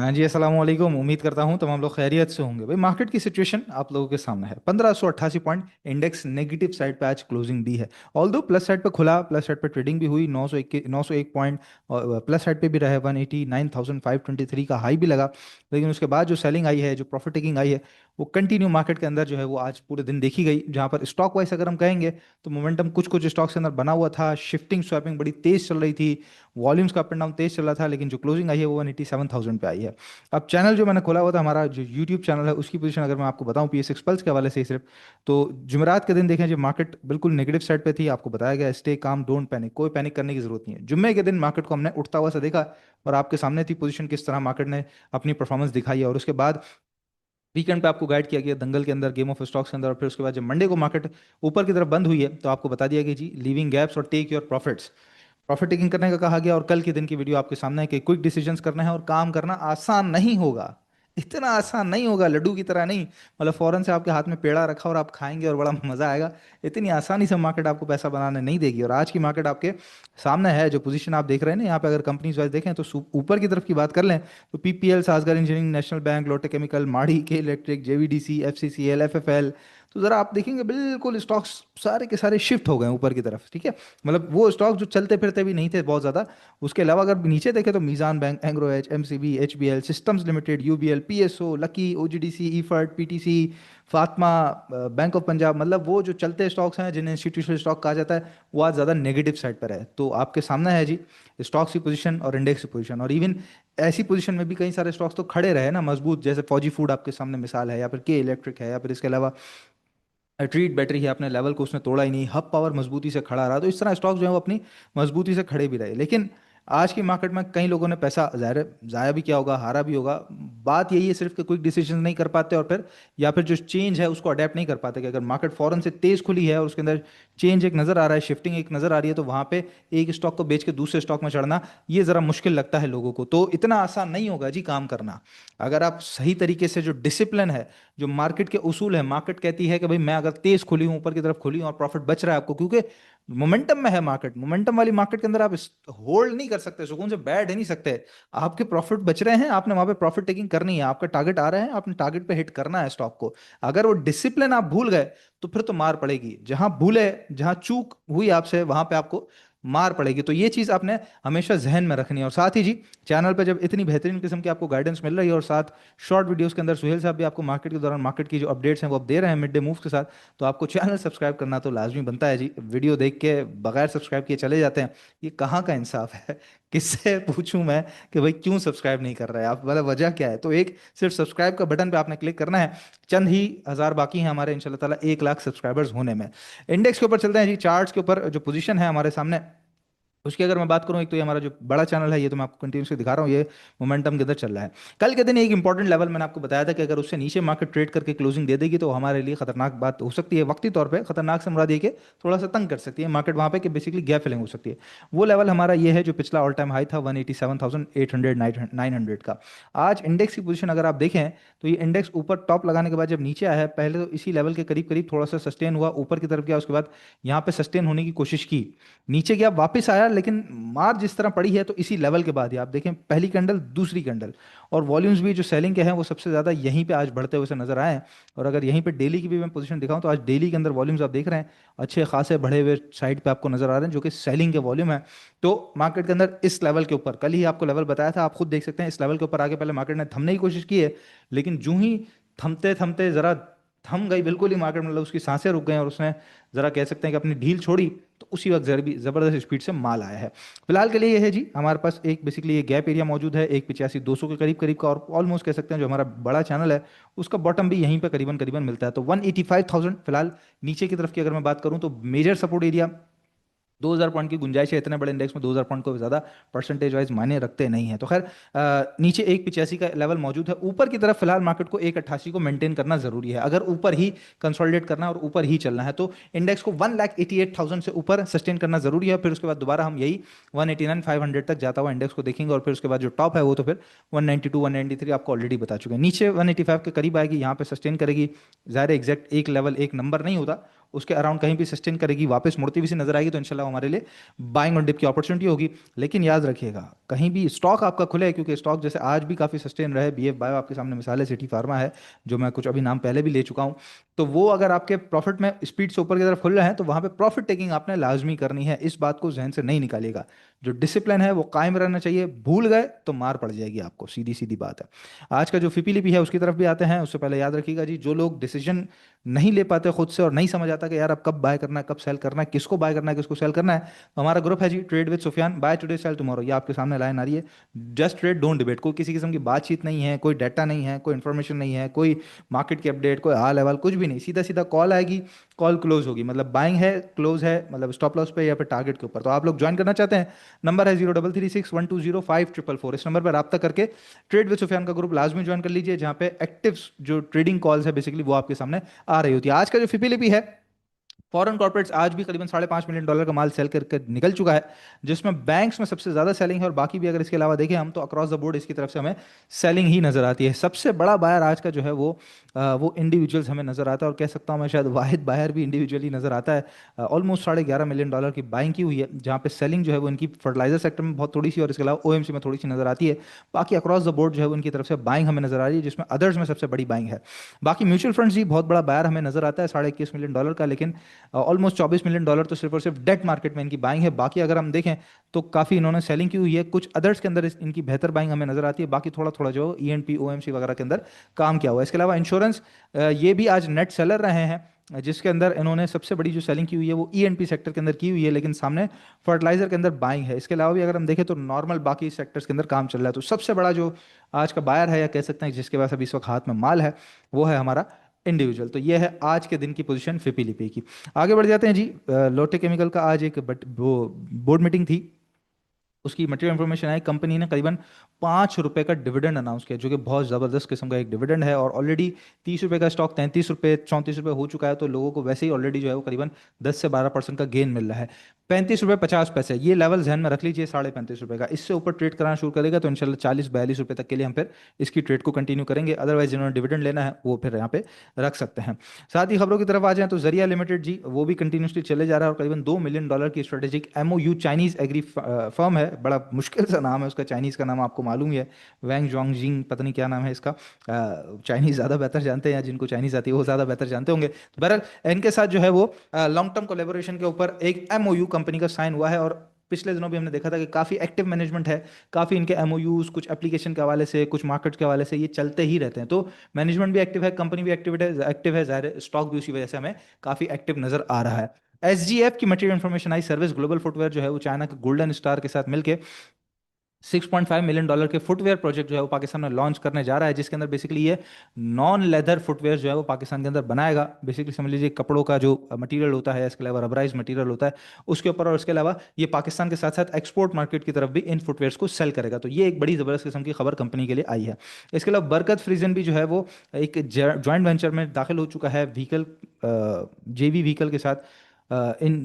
हाँ जी, अस्सलाम वालेकुम। उम्मीद करता हूँ तमाम लोग खैरियत से होंगे। भाई, मार्केट की सिचुएशन आप लोगों के सामने है। 1588 पॉइंट इंडेक्स नेगेटिव साइड पे आज क्लोजिंग दी है। ऑल दो प्लस साइड पे खुला, प्लस साइड पे ट्रेडिंग भी हुई। 901 पॉइंट और प्लस साइड पे भी रहे। 189,523 का हाई भी लगा। लेकिन उसके बाद जो सेलिंग आई है, जो प्रॉफिट टेकिंग आई है, वो कंटिन्यू मार्केट के अंदर जो है वो आज पूरे दिन देखी गई। जहाँ पर स्टॉक वाइज अगर हम कहेंगे तो मोमेंटम कुछ कुछ स्टॉक्स के अंदर बना हुआ था। शिफ्टिंग स्वैपिंग बड़ी तेज चल रही थी। वॉल्यूम्स का अप एंड डाउन तेज चल रहा था। लेकिन जो क्लोजिंग आई है वो 187,000 पे आई है। अब चैनल जो मैंने खोला हुआ था, हमारा जो यूट्यूब चैनल है, उसकी पोजीशन अगर मैं आपको बताऊं पीएसएक्स पल्स के हवाले से ही सिर्फ, तो जुमेरात के दिन देखें जब मार्केट बिल्कुल नेगेटिव साइड पे थी, आपको बताया गया स्टे काम, डोंट पैनिक, कोई पैनिक करने की जरूरत नहीं है। जुम्मे के दिन मार्केट को हमने उठता हुआ सा देखा और आपके सामने थी पोजीशन किस तरह मार्केट ने अपनी परफॉर्मेंस दिखाई है। और उसके बाद वीकेंड पे आपको गाइड किया गया दंगल के अंदर, गेम ऑफ स्टॉक्स के अंदर। और फिर उसके बाद जब मंडे को मार्केट ऊपर की तरफ बंद हुई है तो आपको बता दिया कि जी लीविंग गैप्स और take your profits, profit taking करने का कहा गया। और कल के दिन की वीडियो आपके सामने है कि क्विक डिसीजंस करना है और काम करना आसान नहीं होगा। इतना आसान नहीं होगा, लड्डू की तरह नहीं। मतलब फौरन से आपके हाथ में पेड़ा रखा और आप खाएंगे और बड़ा मजा आएगा। इतनी आसानी से मार्केट आपको पैसा बनाने नहीं देगी। और आज की मार्केट आपके सामने है। जो पोजीशन आप देख रहे हैं ना यहाँ पे, अगर कंपनीज वाइज देखें तो ऊपर की तरफ की बात कर लें तो पीपीएल, सासगर इंजीनियरिंग, नेशनल बैंक, लोटे केमिकल, माड़ी के इलेक्ट्रिक, जेवीडीसी, एफसीसीएल, एफएफएल, तो जरा आप देखेंगे बिल्कुल स्टॉक्स सारे के सारे शिफ्ट हो गए हैं ऊपर की तरफ। ठीक है, मतलब वो स्टॉक जो चलते फिरते भी नहीं थे बहुत ज़्यादा। उसके अलावा अगर नीचे देखें तो Meezan bank, Engro H, MCB, HBL, systems limited, UBL, PSO, Lucky, OGDC, EFERT, PTC, Fatima, bank of Punjab, मतलब वो जो चलते स्टॉक्स हैं जिन्हें इंस्टीट्यूशनल स्टॉक कहा जाता है, वो आज ज़्यादा नेगेटिव साइड पर है। तो आपके सामने है जी स्टॉक्स की पोजीशन और इंडेक्स की पोजीशन। और इवन ऐसी पोजीशन में भी कई सारे स्टॉक्स तो खड़े रहे ना मजबूत, जैसे फौजी फूड आपके सामने मिसाल है, या फिर के इलेक्ट्रिक है, या फिर इसके अलावा ट्रीट बैटरी है। अपने लेवल को उसने तोड़ा ही नहीं, हब पावर मजबूती से खड़ा रहा। तो इस तरह स्टॉक जो है वो अपनी मजबूती से खड़े भी रहे। लेकिन आज की मार्केट में कई लोगों ने पैसा ज़ाहिर है ज़ाया भी किया होगा, हारा भी होगा। बात यही है सिर्फ कि क्विक डिसीजन नहीं कर पाते, और फिर या फिर जो चेंज है उसको अडेप्ट नहीं कर पाते। कि अगर मार्केट फौरन से तेज़ खुली है और उसके अंदर चेंज एक नज़र आ रहा है, शिफ्टिंग एक नज़र आ रही है, तो वहाँ पे एक स्टॉक को बेच के दूसरे स्टॉक में चढ़ना ये ज़रा मुश्किल लगता है लोगों को। तो इतना आसान नहीं होगा जी काम करना। अगर आप सही तरीके से, जो डिसिप्लिन है, जो मार्केट के उसूल है, मार्केट कहती है कि भाई मैं अगर तेज खुली हूं, ऊपर की तरफ खुली हूं और प्रॉफिट बच रहा है आपको, क्योंकि मोमेंटम में है मार्केट। मोमेंटम वाली मार्केट के अंदर आप होल्ड नहीं कर सकते, सुकून से बैठ ही नहीं सकते। आपके प्रॉफिट बच रहे हैं, आपने वहां पे प्रॉफिट टेकिंग करनी है। आपका टारगेट आ रहा है, आपने टारगेट पे हिट करना है स्टॉक को। अगर वो डिसिप्लिन आप भूल गए तो फिर तो मार पड़ेगी। जहां भूले, जहां चूक हुई आपसे, वहां पे आपको मार पड़ेगी। तो ये चीज आपने हमेशा जहन में रखनी है। और साथ ही जी चैनल पर जब इतनी बेहतरीन किस्म की आपको गाइडेंस मिल रही है, और साथ शॉर्ट वीडियोस के अंदर सुहेल साहब भी आपको मार्केट के दौरान मार्केट की जो अपडेट्स हैं वो आप दे रहे हैं मिड डे मूव्स के साथ, तो आपको चैनल सब्सक्राइब करना तो लाजमी बनता है जी। वीडियो देख के बगैर सब्सक्राइब किए चले जाते हैं, ये कहाँ का इंसाफ है? किससे पूछूं मैं कि भाई क्यों सब्सक्राइब नहीं कर रहे हैं आप, मतलब वजह क्या है? तो एक सिर्फ सब्सक्राइब का बटन पे आपने क्लिक करना है। चंद ही हज़ार बाकी हैं हमारे इंशाल्लाह ताला 1 लाख सब्सक्राइबर्स होने में। इंडेक्स के ऊपर चलते हैं जी। चार्ट्स के ऊपर जो पोजीशन है हमारे सामने, उसकी अगर मैं बात करूं, एक तो ये हमारा जो बड़ा चैनल है, ये तो मैं आपको कंटिन्यूसली दिखा रहा हूँ, ये मोमेंटम के अंदर चल रहा है। कल के दिन एक इंपॉर्टेंट लेवल मैंने आपको बताया था कि अगर उससे नीचे मार्केट ट्रेड करके क्लोजिंग दे देगी तो हमारे लिए खतरनाक बात हो सकती है। वक्ती तौर पे खतरनाक से मुराद ये कि थोड़ा सा तंग कर सकती है मार्केट वहाँ पे, कि बेसिकली गैप फिलिंग हो सकती है। वो लेवल हमारा ये है जो पिछला ऑल टाइम हाई था 187,800 900 का। आज इंडेक्स की पोजीशन अगर आप देखें तो ये इंडेक्स ऊपर टॉप लगाने के बाद जब नीचे आया है, पहले तो इसी लेवल के करीब करीब थोड़ा सा सस्टेन हुआ, ऊपर की तरफ गया, उसके बाद यहाँ पे सस्टेन होने की कोशिश की, नीचे गया, वापस आया। लेकिन मार जिस तरह पड़ी है तो इसी लेवल के बाद ही आप देखें पहली कैंडल, दूसरी कैंडल, और वॉल्यूम्स भी जो सेलिंग के हैं वो सबसे ज़्यादा यहीं पे आज बढ़ते हुए से नजर आए हैं। और अगर यहीं पे डेली की भी मैं पोजीशन दिखाऊं तो आज डेली के अंदर वॉल्यूम्स आप देख रहे हैं अच्छे खासे बढ़े हुए साइड पे आपको नजर आ रहे हैं, जो कि सेलिंग के वॉल्यूम है। तो मार्केट के अंदर इस लेवल के ऊपर, कल ही आपको लेवल बताया था, आप खुद देख सकते हैं, इस लेवल के ऊपर आगे पहले मार्केट ने थमने की कोशिश की है। लेकिन जूं ही थमते थमते जरा थम गई बिल्कुल ही मार्केट, मतलब उसकी सांसें रुक गई और उसने जरा कह सकते हैं कि अपनी ढील छोड़ी, तो उसी वक्त जबरदस्त स्पीड से माल आया है। फिलहाल के लिए ये है जी, हमारे पास एक बेसिकली ये गैप एरिया मौजूद है 185-200 के करीब करीब का, और ऑलमोस्ट कह सकते हैं जो हमारा बड़ा चैनल है उसका बॉटम भी यहीं पे करीबन करीबन मिलता है। तो 185,000 फिलहाल नीचे की तरफ की अगर मैं बात करूं तो मेजर सपोर्ट एरिया। 2000 पॉइंट की गुंजाइश है, इतने बड़े इंडेक्स में 2000 पॉइंट को ज़्यादा परसेंटेज वाइज मायने रखते नहीं है। तो खैर नीचे 185 का लेवल मौजूद है। ऊपर की तरफ फिलहाल मार्केट को 188 को मेंटेन करना जरूरी है, अगर ऊपर ही कंसोलिडेट करना है और ऊपर ही चलना है। तो इंडेक्स को 1,88,000 से ऊपर सस्टेन करना जरूरी है। फिर उसके बाद दोबारा हम यही 189,500 तक जाता हुआ इंडेक्स को देखेंगे, और फिर उसके बाद जो टॉप है वो तो फिर 192 193 आपको ऑलरेडी बता चुके हैं। नीचे 185 के करीब आएगी, यहाँ पे सस्टेन करेगी। ज़ाहिर एग्जैक्ट एक लेवल एक नंबर नहीं होता, उसके अराउंड कहीं भी सस्टेन करेगी, वापस मुड़ती हुई सी नजर आएगी, तो इंशाल्लाह हमारे लिए बाइंग और डिप की अपॉर्चुनिटी होगी। लेकिन याद रखिएगा, कहीं भी स्टॉक आपका खुले, क्योंकि स्टॉक जैसे आज भी काफी सस्टेन रहे, बीएफ बायो आपके सामने मिसाल है, सिटी फार्मा है, जो मैं कुछ अभी नाम पहले भी ले चुका हूं, तो वो अगर आपके प्रॉफिट में स्पीड से ऊपर की तरफ खुल रहे हैं, तो वहां पे प्रॉफिट टेकिंग आपने लाजमी करनी है, इस बात को जहन से नहीं निकालिएगा। जो डिसिप्लिन है वो कायम रहना चाहिए, भूल गए तो मार पड़ जाएगी आपको, सीधी सीधी बात है। आज का जो फिपीलिपि है उसकी तरफ भी आते हैं, उससे पहले याद रखिएगा जी, जो लोग डिसीजन नहीं ले पाते खुद से और नहीं समझ आता कि यार अब कब बाय करना है, कब सेल करना है, किसको बाय करना है, किसको सेल करना है, तो हमारा ग्रुप है जी, trade with Sufiyan, buy today sell tomorrow, ये आपके सामने लाइन आ रही है। जस्ट ट्रेड डोंट डिबेट, कोई किसी किस्म की बातचीत नहीं है, कोई डाटा नहीं है, कोई इन्फॉर्मेशन नहीं है, कोई मार्केट की अपडेट, कोई हाल अहवाल, कुछ भी नहीं, सीधा सीधा कॉल आएगी, कॉल क्लोज होगी, मतलब बाइंग है, क्लोज है, मतलब स्टॉप लॉस पे या फिर टारगेट के ऊपर। तो आप लोग ज्वाइन करना चाहते हैं, नंबर है 0336120544, इस नंबर पर रब्ता करके ट्रेड विद सुफियान का ग्रुप लाजमी ज्वाइन कर लीजिए, जहां पे एक्टिव जो ट्रेडिंग कॉल्स है बेसिकली वो आपके सामने आ रही होती है। आज का जो फिपीलिपि है, फॉरेन कॉर्पोरेट्स आज भी करीबन $5.5 मिलियन का माल सेल करके निकल चुका है, जिसमें बैंक्स में सबसे ज्यादा सेलिंग है, और बाकी भी अगर इसके अलावा देखें हम, तो अक्रॉस द बोर्ड इसकी तरफ से हमें सेलिंग ही नजर आती है। सबसे बड़ा बायर आज का जो है वो इंडिविजुअल्स हमें नजर आता है, और कह सकता हूं मैं शायद वाहिद बायर भी इंडिविजुअली नजर आता है। ऑलमोस्ट $11.5 मिलियन की बाइंग की हुई है, जहां पे सेलिंग जो है वो इनकी फर्टिलाइजर सेक्टर में बहुत थोड़ी सी, और इसके अलावा ओएमसी में थोड़ी सी नजर आती है। बाकी अक्रॉस द बोर्ड जो है उनकी तरफ से बाइंग हमें नजर आ रही है, जिसमें अदर्स में सबसे बड़ी बाइंग है। बाकी म्यूचुअल फंड्स जी बहुत बड़ा बायर हमें नजर आता है, $21.5 मिलियन का, लेकिन ऑलमोस्ट $24 मिलियन तो सिर्फ और सिर्फ डेट मार्केट में इनकी बाइंग है। बाकी अगर हम देखें तो काफ़ी इन्होंने सेलिंग की हुई है, कुछ अदर्स के अंदर इनकी बेहतर बाइंग हमें नजर आती है, बाकी थोड़ा थोड़ा जो ईएनपी ओएमसी वगैरह के अंदर काम किया हुआ है। इसके अलावा इंश्योरेंस, ये भी आज नेट सेलर रहे हैं, जिसके अंदर इन्होंने सबसे बड़ी जो सेलिंग की हुई है वो ईएनपी सेक्टर के अंदर की हुई है, लेकिन सामने फर्टिलाइजर के अंदर बाइंग है। इसके अलावा भी अगर हम देखें तो नॉर्मल बाकी सेक्टर्स के अंदर काम चल रहा है। तो सबसे बड़ा जो आज का बायर है, या कह सकते हैं जिसके पास अभी इस वक्त हाथ में माल है, वो है हमारा इंडिविजुअल। तो ये है आज के दिन की पोजीशन फिपीलिपी की। आगे बढ़ जाते हैं जी, लोटे केमिकल का आज एक वो बोर्ड मीटिंग थी, उसकी मटेरियल इन्फॉर्मेशन आई, कंपनी ने करीबन ₹5 का डिविडेंड अनाउंस किया, जो कि बहुत ज़बरदस्त किस्म का एक डिविडेंड है, और ऑलरेडी ₹30 का स्टॉक ₹33 ₹34 हो चुका है, तो लोगों को वैसे ही ऑलरेडी जो है वो करीबन 10 से 12% का गेन मिल रहा है। ₹35.50 ये लेवल ध्यान में रख लीजिए, ₹35.5 का, इससे ऊपर ट्रेड कराना शुरू करेगा तो इंशाल्लाह ₹40-42 तक के लिए हम फिर इसकी ट्रेड को कंटिन्यू करेंगे। अदरवाइज जिन्होंने डिविडेंड लेना है वो फिर यहाँ पे रख सकते हैं। साथ ही खबरों की तरफ आ जाएं तो जरिया लिमिटेड जी, वो भी कंटिन्यूसली चले जा रहा है, और करीबन $2 मिलियन की strategic MOU, Chinese agri firm है, बड़ा मुश्किल सा नाम है उसका, चाइनीज का नाम आपको मालूम ही है, वैंग जोंगजिंग पता नहीं क्या नाम है इसका, चाइनीज ज़्यादा बेहतर जानते हैं, या जिनको चाइनीज आती है वो ज़्यादा बेहतर जानते होंगे। तो बहरहाल इनके साथ जो है वो लॉन्ग टर्म कोलेबोरेशन के ऊपर एक एमओयू कंपनी का साइन हुआ है, और पिछले दिनों भी हमने देखा था कि काफ़ी एक्टिव मैनेजमेंट है, काफ़ी इनके एमओयूज कुछ एप्लीकेशन के हवाले से, कुछ मार्केट के हवाले से ये चलते ही रहते हैं। तो मैनेजमेंट भी एक्टिव है, कंपनी भी एक्टिव है, ज़ाहिर है स्टॉक भी उसी वजह से हमें काफ़ी एक्टिव नजर आ रहा है। एसजीएफ की मटेरियल इन्फॉर्मेशन आई, सर्विस ग्लोबल फुटवेयर जो है वो चाइना के गोल्डन स्टार के साथ मिलकर $6.5 मिलियन के फुटवेयर प्रोजेक्ट जो है वो पाकिस्तान में लॉन्च करने जा रहा है, जिसके अंदर बेसिकली ये नॉन लेदर फुटवेयर जो है वो पाकिस्तान के अंदर बनाएगा। बेसिकली समझ लीजिए कपड़ों का जो मटेरियल होता है, इसके अलावा रबराइज मटेरियल होता है उसके ऊपर, और इसके अलावा ये पाकिस्तान के साथ साथ एक्सपोर्ट मार्केट की तरफ भी इन फुटवेयर्स को सेल करेगा। तो ये एक बड़ी ज़बरदस्त किस्म की खबर कंपनी के लिए आई है। इसके अलावा बरकत फ्रीजन भी जो है वो एक जॉइंट वेंचर में दाखिल हो चुका है, व्हीकल जेवी व्हीकल के साथ, in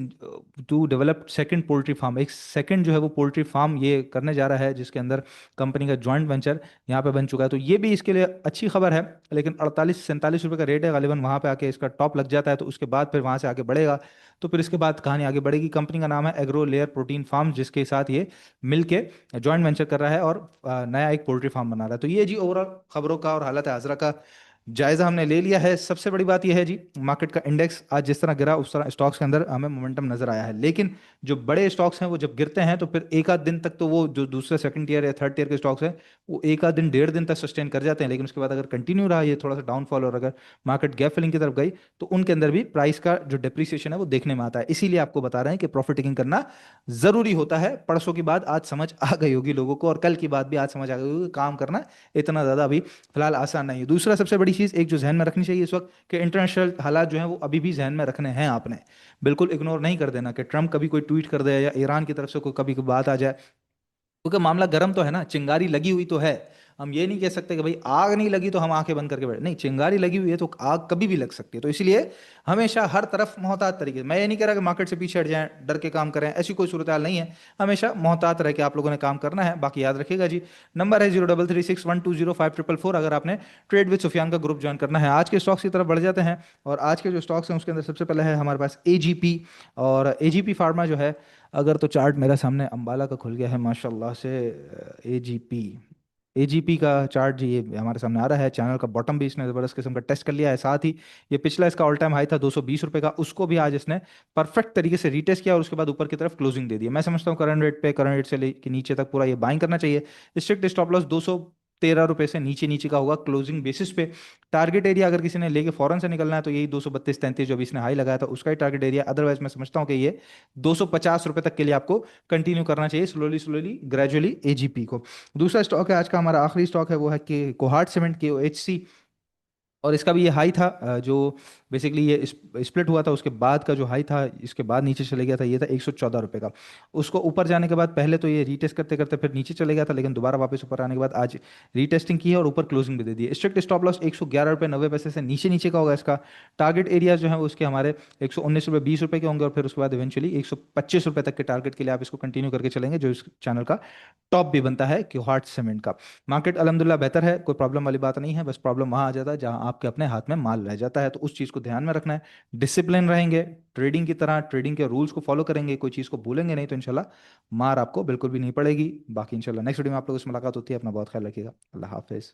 two develop second poultry farm, एक सेकंड जो है वो पोल्ट्री फार्म ये करने जा रहा है, जिसके अंदर कंपनी का जॉइंट वेंचर यहाँ पे बन चुका है। तो ये भी इसके लिए अच्छी खबर है, लेकिन ₹48-47 का रेट है, गालिबन वहाँ पे आके इसका टॉप लग जाता है, तो उसके बाद फिर वहाँ से आगे बढ़ेगा, तो फिर इसके बाद कहानी आगे बढ़ेगी। कंपनी का नाम है एग्रो लेयर प्रोटीन फार्म, जिसके साथ ये मिलके जॉइंट वेंचर कर रहा है, और नया एक पोल्ट्री फार्म बना रहा है। तो ये जी ओवरऑल खबरों का और हालत हाजरा का जायजा हमने ले लिया है। सबसे बड़ी बात यह है जी, मार्केट का इंडेक्स आज जिस तरह गिरा उस तरह स्टॉक्स के अंदर हमें मोमेंटम नजर आया है, लेकिन जो बड़े स्टॉक्स हैं वो जब गिरते हैं तो फिर एक आध दिन तक, तो वो जो दूसरे सेकंड टियर या थर्ड टियर के स्टॉक्स हैं वो एक आध दिन डेढ़ दिन तक सस्टेन कर जाते हैं, लेकिन उसके बाद अगर कंटिन्यू रहा ये थोड़ा सा डाउनफॉल, और अगर मार्केट गैप फिलिंग की तरफ गई, तो उनके अंदर भी प्राइस का जो डिप्रिसिएशन है वो देखने में आता है। इसीलिए आपको बता रहे हैं कि प्रॉफिट टेकिंग करना जरूरी होता है। परसों की बात आज समझ आ गई होगी लोगों को, और कल की बात भी आज समझ आ गई होगी, काम करना इतना ज्यादा अभी फिलहाल आसान नहीं है। दूसरा सबसे बड़ी चीज एक जो जहन में रखनी चाहिए इस वक्त, कि इंटरनेशनल हालात जो हैं वो अभी भी जहन में रखने हैं आपने, बिल्कुल इग्नोर नहीं कर देना कि ट्रम्प कभी कोई ट्वीट कर दे, या ईरान की तरफ से कोई कभी कोई बात आ जाए, क्योंकि मामला गर्म तो है ना, चिंगारी लगी हुई तो है। हम ये नहीं कह सकते कि भाई आग नहीं लगी तो हम आंखें बंद करके बैठे, नहीं, चिंगारी लगी हुई है तो आग कभी भी लग सकती है। तो इसलिए हमेशा हर तरफ मोहतात तरीके से, मैं ये नहीं कह रहा कि मार्केट से पीछे हट जाएं, डर के काम करें, ऐसी कोई सूरत हाल नहीं है। हमेशा मोहतात रह के आप लोगों ने काम करना है। बाकी याद रखिएगा जी, नंबर है 0336120544, अगर आपने ट्रेड विद सुफियान का ग्रुप ज्वाइन करना है। आज के स्टॉक्स की तरफ बढ़ जाते हैं, और आज के जो स्टॉक्स हैं उसके अंदर सबसे पहले है हमारे पास एजीपी। और एजीपी फार्मा जो है, अगर तो चार्ट मेरा सामने अंबाला का खुल गया है माशाल्लाह से। एजीपी, एजीपी का चार्ट जी ये हमारे सामने आ रहा है। चैनल का बॉटम भी इसने ज़बरदस्त किस्म का टेस्ट कर लिया है, साथ ही ये पिछला इसका ऑल टाइम हाई था 220 रुपए का, उसको भी आज इसने परफेक्ट तरीके से रीटेस्ट किया और उसके बाद ऊपर की तरफ क्लोजिंग दे दी। मैं समझता हूँ करंट रेट पे, करंट रेट से लेके नीचे तक पूरा ये बाइंग करना चाहिए। स्ट्रिक्ट स्टॉप लॉस 213 रुपए से नीचे नीचे का होगा क्लोजिंग बेसिस पे। टारगेट एरिया अगर किसी ने लेके फौरन से निकलना है तो यही 232-33 जो अभी इसने हाई लगाया था उसका ही टारगेट एरिया। अदरवाइज मैं समझता हूँ कि ये 250 रुपए तक के लिए आपको कंटिन्यू करना चाहिए, स्लोली स्लोली ग्रेजुअली एजीपी को। दूसरा स्टॉक है आज का, हमारा आखिरी स्टॉक है, वो है कि कोहाट सीमेंट, के एच सी। और इसका भी ये हाई था, जो बेसिकली ये स्प्लिट हुआ था उसके बाद का जो हाई था, इसके बाद नीचे चले गया था, ये था 114 रुपए का। उसको ऊपर जाने के बाद पहले तो ये रीटेस्ट करते करते फिर नीचे चले गया था, लेकिन दोबारा वापस ऊपर आने के बाद आज रीटेस्टिंग की है और ऊपर क्लोजिंग भी दे दी है। स्ट्रिक्ट स्टॉप लॉस 111 रुपये 90 पैसे से नीचे नीचे का होगा इसका। टारगेट एरिया जो है वो उसके हमारे 119 रुपये 20 रुपये के होंगे, और फिर उसके बाद इवेंचुअली 125 रुपये तक के टारगेट के लिए आप इसको कंटिन्यू करके चलेंगे, जो इस चैनल का टॉप भी बनता है क्योहाट सीमेंट का। मार्केट अल्हम्दुलिल्लाह बेहतर है, कोई प्रॉब्लम वाली बात नहीं है, बस प्रॉब्लम वहां आ जाता है जहां आपके अपने हाथ में माल रह जाता है। तो उस चीज़ को ध्यान में रखना है, डिसिप्लिन रहेंगे ट्रेडिंग की तरह, ट्रेडिंग के रूल्स को फॉलो करेंगे, कोई चीज़ को भूलेंगे नहीं, तो इंशाल्लाह मार आपको बिल्कुल भी नहीं पड़ेगी। बाकी इंशाल्लाह नेक्स्ट वीडियो में आप लोगों से मुलाकात होती है। अपना बहुत ख्याल रखिएगा। अल्लाह हाफिज़।